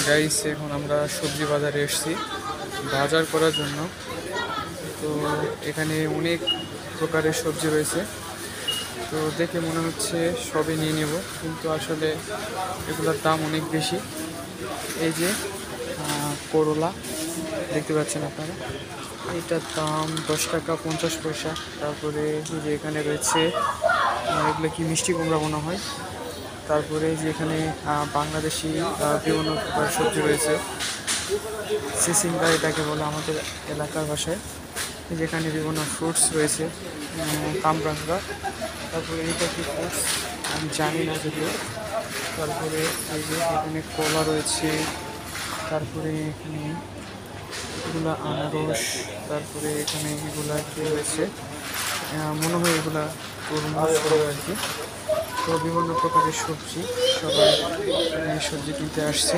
Guys, এখন আমরা সবজি বাজারে এসেছি বাজার করার জন্য। তো এখানে অনেক প্রকারের সবজি রয়েছে। তো দেখে মনে হচ্ছে সবই নিয়ে নেব, কিন্তু আসলে এগুলোর দাম অনেক বেশি। এই যে করলা দেখতে পাচ্ছেন আপনারা, এটার দাম 10 টাকা 50 পয়সা। তারপরে এই যে এখানে রয়েছে এগুলো কি মিষ্টি কুমড়া মনে হয়। তারপরে যে এখানে বাংলাদেশি বিভিন্ন প্রকার সবজি রয়েছে, সিসিঙ্গা এটাকে বলে আমাদের এলাকার ভাষায়। যেখানে বিভিন্ন ফ্রুটস রয়েছে, কামরাঙ্গা। তারপরে এটা কি ফ্রুটস আমি জানি না যদিও। তারপরে এই যে এখানে কলা রয়েছে। তারপরে এখানে এগুলা আনারস। তারপরে এখানে এগুলা কি রয়েছে, মনে হয় এগুলা তরমুজ হবে আর কি। তো বিভিন্ন প্রকারের সবজি, সবাই সবজি কিনতে আসছে।